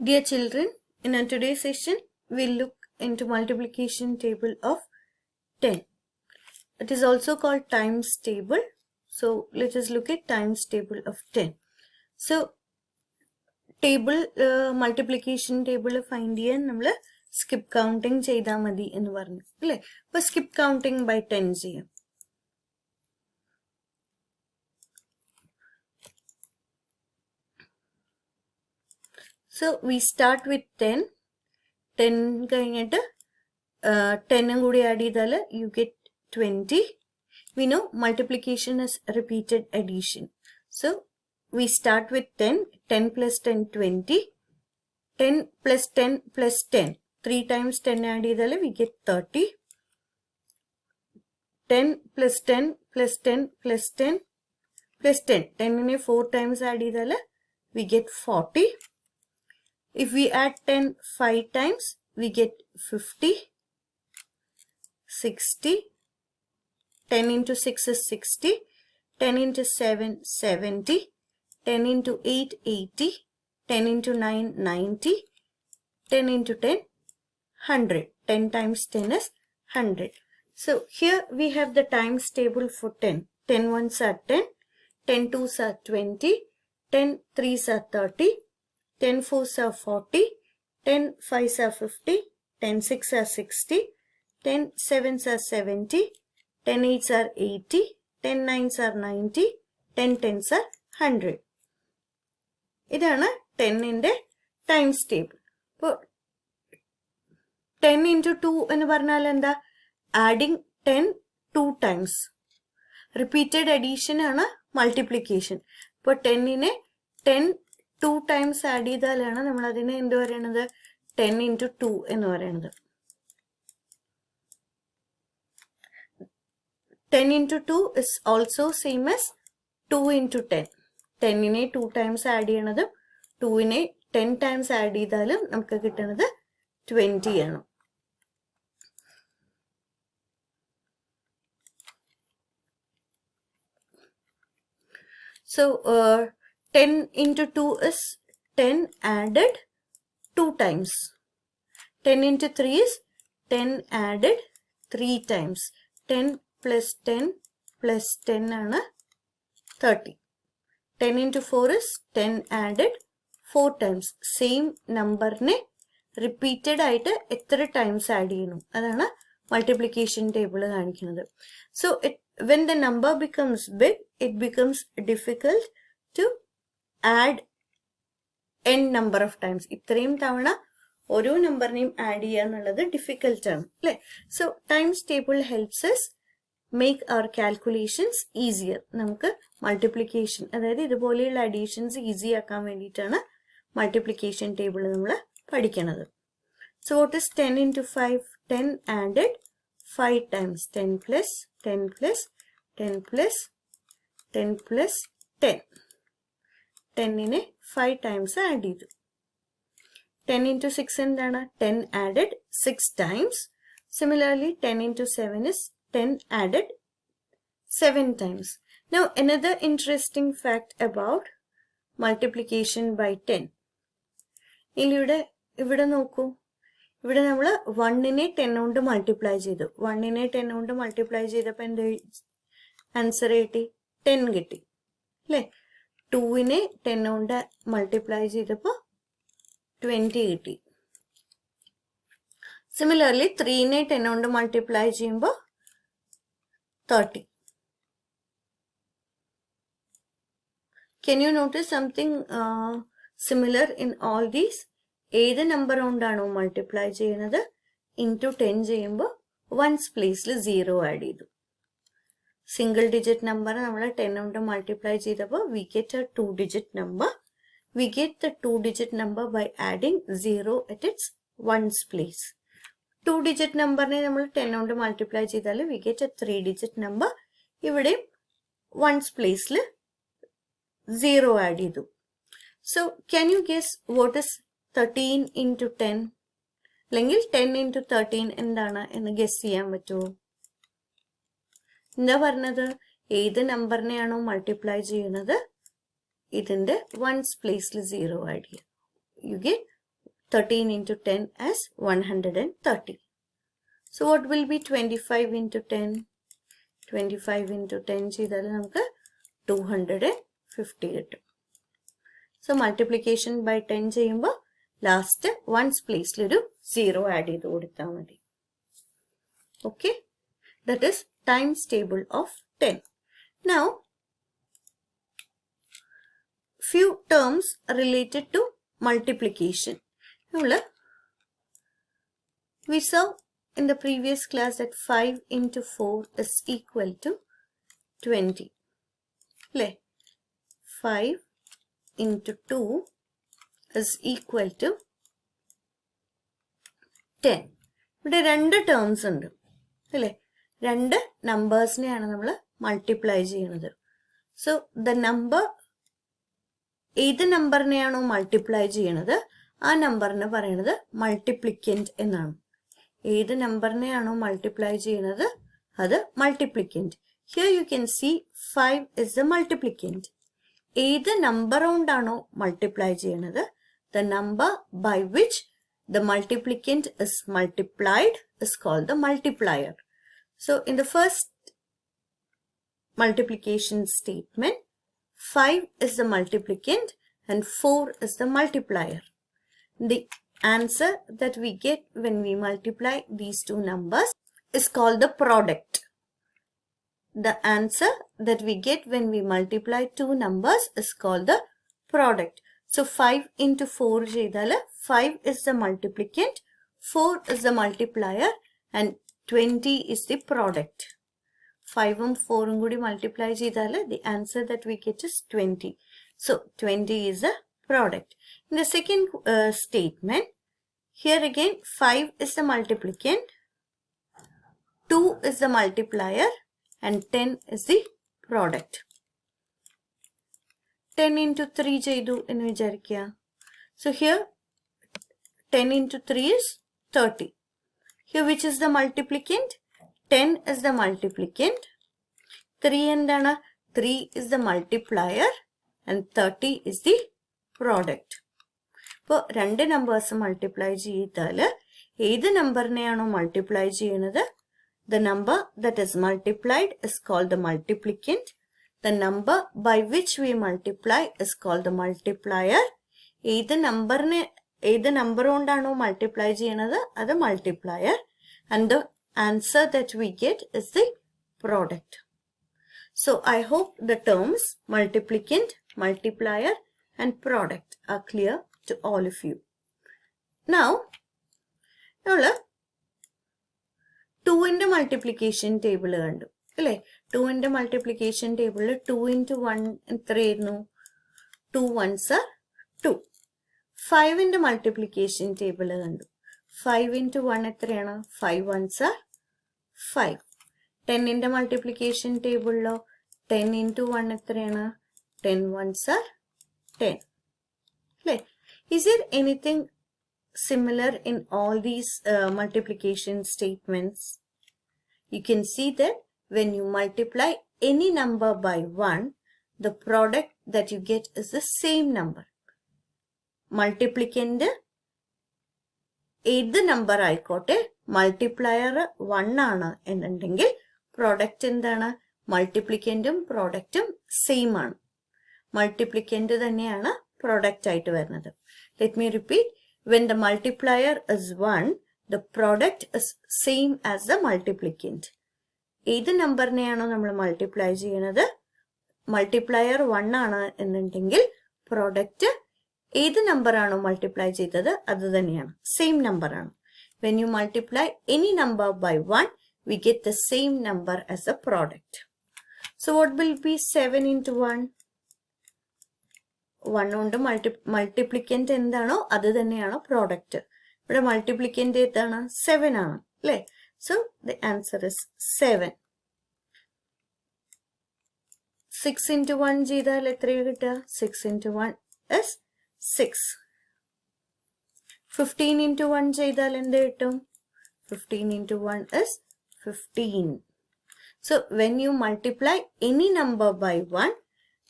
Dear children, in our today's session, we'll look into multiplication table of 10. It is also called times table. So let us look at times table of 10. So table multiplication table find ചെയ്യാൻ നമ്മൾ skip counting ചെയ്താൽ മതി എന്ന് പറഞ്ഞു അല്ലേ? അപ്പോൾ skip counting by 10 ചെയ്യാം. So we start with 10. 10 കഴിഞ്ഞിട്ട് 10 കൂടി ആഡ് ചെയ്താൽ you get 20. We know multiplication is repeated addition. So we start with 10. 10 plus 10, 20. 10 plus 10 plus 10. 3 times 10 add ചെയ്താൽ we get 30. 10 plus 10 plus 10 plus 10 plus 10. 10 നെ 4 times add ചെയ്താൽ we get 40. If we add 10 5 times, we get 50, 60, 10 into 6 is 60, 10 into 7, 70, 10 into 8, 80, 10 into 9, 90, 10 into 10, 100. 10 times 10 is 100. So here we have the times table for 10. 10 ones are 10, 10 twos are 20, 10 threes are 30, 10 fours are 40, 10 fives are 50, 10 six are 60, 10 sevens are 70, 10 eights are 80, 10 nines are 90, 10 tens are 100. ഇതാണ് 10ന്റെ times table. അപ്പോൾ 10 into 2 എന്ന് പറഞ്ഞാൽ എന്താ? Adding 10 2 times. Repeated addition ആണ് multiplication. ഇപ്പോൾ 10നെ 10 2 times add ചെയ്താലാണ് നമ്മൾ അതിനെ എന്ത് പറയണത്? 10 into 2 എന്ന് പറയണത്. 10 into 2 is also same as 2 into 10. 10നെ 2 times ആഡ് ചെയ്യണതും 2നെ 10 times ആഡ് ചെയ്താലും നമുക്ക് കിട്ടുന്നത് 20 ആണ്. So 10 into 2 is 10 added 2 times. 10 into 3 is 10 added 3 times. 10 plus 10 plus 10 ആണ് 30. 10 into 4 is 10 added 4 times. Same numberനെ repeated ആയിട്ട് എത്ര times add ചെയ്യുന്നു അതാണ് multiplication table കാണിക്കുന്നത്. So when the number becomes big, it becomes difficult to add n number of times. ഇത്രയും തവണ ഓരോ നമ്പറിനെയും add ചെയ്യുക എന്നുള്ളത് ഡിഫിക്കൽട്ട് ആണ് അല്ലേ? So times table helps us make our calculations easier. നമുക്ക് മൾട്ടിപ്ലിക്കേഷൻ അതായത് ഇതുപോലെയുള്ള അഡീഷൻസ് ഈസി ആക്കാൻ വേണ്ടിയിട്ടാണ് മൾട്ടിപ്ലിക്കേഷൻ ടേബിൾ നമ്മൾ പഠിക്കണത്. So what is 10 into 5? 10 added 5 times. 10 plus 10 plus 10 plus 10 plus 10. 10നെ 5 times add ചെയ്തു. 10 into 6 എന്താണ്? 10 added 6 times. Similarly, 10 into 7 is 10 added 7 times. Now, another interesting fact about multiplication by 10. ഇവിടെ നോക്കൂ. ഇവിടെ നമ്മൾ 1നെ 10 കൊണ്ട് മൾട്ടിപ്ലൈ ചെയ്തു. 1നെ 10 കൊണ്ട് മൾട്ടിപ്ലൈ ചെയ്തപ്പോൾ എന്ത് ആൻസർ കിട്ടി? 10 കിട്ടി അല്ലേ? 2നെ 10 കൊണ്ട് മൾട്ടിപ്ലൈ ചെയ്തപ്പോൾ 20 കിട്ടി. സിമിലർലി 3നെ 10 കൊണ്ട് മൾട്ടിപ്ലൈ ചെയ്യുമ്പോൾ 30. Can you notice something similar in all these? ഏത് നമ്പർ കൊണ്ടാണോ മൾട്ടിപ്ലൈ ചെയ്യുന്നത് ഇൻറ്റു 10 ചെയ്യുമ്പോൾ വൺസ് പ്ലേസിൽ 0 ആഡ് ചെയ്തു. സിംഗിൾ ഡിജിറ്റ് നമ്പർ നമ്മൾ 10 കൊണ്ട് മൾട്ടിപ്ലൈ ചെയ്തപ്പോൾ we get A 2 digit number. We get the 2 digit number by adding 0 at its ones place. 2 digit numberനെ നമ്മൾ 10 കൊണ്ട് മൾട്ടിപ്ലൈ ചെയ്താൽ we get a 3 digit number. ഇവിടെ ones placeൽ 0 ആഡ് ചെയ്തു. So can you guess what is 13 into 10? അല്ലെങ്കിൽ 10 into 13 എന്താണ് എന്ന് guess ചെയ്യാൻ പറ്റുമോ? എന്താ പറഞ്ഞത്? ഏത് നമ്പറിനെയാണോ മൾട്ടിപ്ലൈ ചെയ്യുന്നത് ഇതിന്റെ വൺസ് പ്ലേസിൽ 0 ആഡ് ചെയ്യുക. You get 13 into 10 as 130. So what will be 25 into 10? 25 into 10 ചെയ്താൽ നമുക്ക് 250 കിട്ടും. So multiplication by 10 ചെയ്യുമ്പോൾ last ones place ഒരു 0 add ചെയ്ത് കൊടുത്താൽ മതി. Okay, that is times table of 10. Now few terms related to multiplication. We saw in the previous class that 5 into 4 is equal to 20. 5 into 2 is equal to 10. ഇവിടെ രണ്ട് terms ഉണ്ട് അല്ലേ, രണ്ട് നമ്പേഴ്സിനെയാണ് നമ്മൾ മൾട്ടിപ്ലൈ ചെയ്യുന്നത്. സോ ദ നമ്പർ ഏത് നമ്പറിനെയാണോ multiply ചെയ്യണത് ആ നമ്പറിനെ പറയുന്നത് മൾട്ടിപ്ലിക്കൻറ്റ് എന്നാണ്. ഏത് നമ്പറിനെയാണോ മൾട്ടിപ്ലൈ ചെയ്യുന്നത് അത് multiplicand. Here you can see 5 is the multiplicand. ഏത് നമ്പർ കൊണ്ടാണോ മൾട്ടിപ്ലൈ ചെയ്യണത് the number by which the multiplicand is multiplied is called the multiplier. So in the first multiplication statement, 5 is the multiplicand and 4 is the multiplier. The answer that we get when we multiply these two numbers is called the product. The answer that we get when we multiply two numbers is called the product. So 5 into 4 ചെയ്താൽ 5 is the multiplicand, 4 is the multiplier and 20 is the product. 5ഉം 4ഉം കൂടി multiply ചെയ്താൽ the answer that we get is 20. So 20 is the product. In the second statement, here again 5 is the multiplicand, 2 is the multiplier and 10 is the product. 10 into 3 ചെയ്തു എന്ന് വിചാരിക്കുക. So here 10 into 3 is 30. Here which is the multiplicand? 10 is the multiplicand. 3 എന്താണ്? 3 is the multiplier and 30 is the product. ഇപ്പോൾ രണ്ട് numbers multiply ചെയ്താൽ ഏത് നമ്പറിനെയാണോ multiply ചെയ്യുന്നത് the number that is multiplied is called the multiplicand. The number by which we multiply is called the multiplier. ഏത് number കൊണ്ടാണോ multiply ചെയ്യണത് അത് multiplier and the answer that we get is the product. So I hope the terms multiplicand, multiplier and product are clear to all of you. Now 2ന്റെ multiplication table കണ്ടു അല്ലേ. 2ന്റെ multiplication ടേബിളിൽ 2 into 1 എത്രയായിരുന്നു? 2 ones are 2. 5ന്റെ multiplication table കണ്ടു. 5 into 1 എത്രയാണ്? 5 ones are 5. 10ന്റെ multiplication ടേബിളിലോ 10 into 1 എത്രയാണ്? 10 ones are 10. അല്ലേ? Is there anything similar in all these multiplication statements? You can see that when you multiply any number by 1, the product that you get is the same number. Multiplicand ഏത് number ആയിക്കോട്ടെ multiplier 1 ആണ് എന്നുണ്ടെങ്കിൽ product എന്താണ്? മൾട്ടിപ്ലിക്കൻറ്റും പ്രോഡക്റ്റും same ആണ്. മൾട്ടിപ്ലിക്കൻറ്റ് തന്നെയാണ് product ആയിട്ട് വരുന്നത്. Let me repeat. When the multiplier is 1, the product is same as the multiplicand. ഏത് നമ്പറിനെയാണോ നമ്മൾ മൾട്ടിപ്ലൈ ചെയ്യണത് മൾട്ടിപ്ലയർ 1 ആണ് എന്നുണ്ടെങ്കിൽ പ്രോഡക്റ്റ് ഏത് നമ്പറാണോ മൾട്ടിപ്ലൈ ചെയ്തത് അത് തന്നെയാണ്, സെയിം നമ്പറാണ്. When you multiply any number by 1, we get the same number as a product. So what will be 7 into 1? 1 കൊണ്ട് മൾട്ടിപ്ലിക്കൻറ്റ് എന്താണോ അത് തന്നെയാണ് പ്രോഡക്റ്റ്. ഇവിടെ മൾട്ടിപ്ലിക്കൻറ്റ് ഏതാണ്? 7 ആണ് അല്ലേ. So the answer is 7. 6 into 1 ചെയ്താൽ എത്രയാണ് കിട്ടുക? 6 into 1 is 6. 15 into 1 ചെയ്താൽ എന്ത് കിട്ടും? 15 into 1 is 15. So when you multiply any number by 1,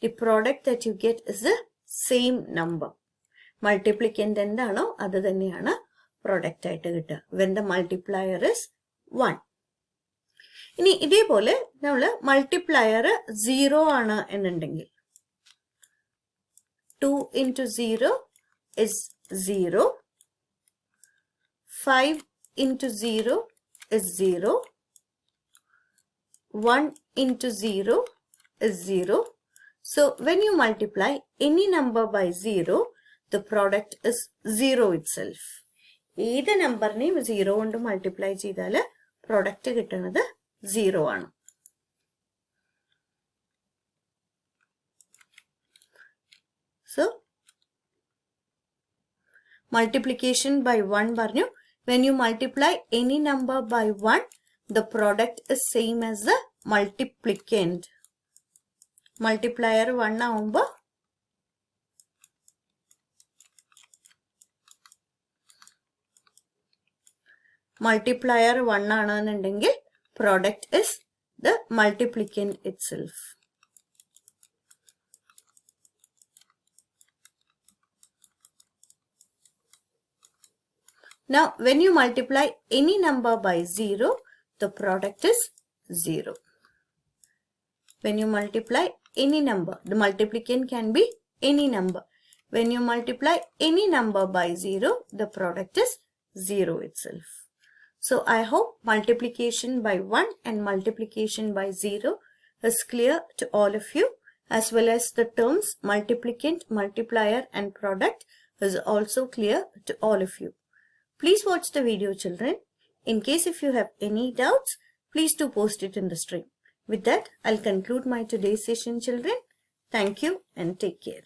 the product that you get is the same number. multiplicand എന്താണോ അത് തന്നെയാണ് product ആയിട്ട് കിട്ടുക. When the multiplier is 1. ഇനി ഇതേപോലെ നമ്മൾ multiplier 0 ആണ് എന്നുണ്ടെങ്കിൽ 2 into 0 is 0. 5 into 0 is 0. 1 into 0 is 0. So when you multiply any number by 0, the product is 0 itself. ഏത് നമ്പറിനെയും 0 കൊണ്ട് മൾട്ടിപ്ലൈ ചെയ്താൽ പ്രൊഡക്റ്റ് കിട്ടുന്നത് 0 ആണ്. So multiplication by 1 പറഞ്ഞു. When you multiply any number by 1, the product is same as the multiplicand. Multiplier 1 ആവുമ്പോൾ multiplier 1 ആണെന്നുണ്ടെങ്കിൽ product is the multiplicand itself. Now when you multiply any number by 0, the product is 0. When you multiply any number, the multiplicand can be any number. When you multiply any number by 0, the product is 0 itself. So I hope multiplication by 1 and multiplication by 0 is clear to all of you, as well as the terms multiplicand, multiplier and product is also clear to all of you. Please watch the video, children. In case if you have any doubts, please do post it in the stream. With that, I'll conclude my today's session, children. Thank you and take care.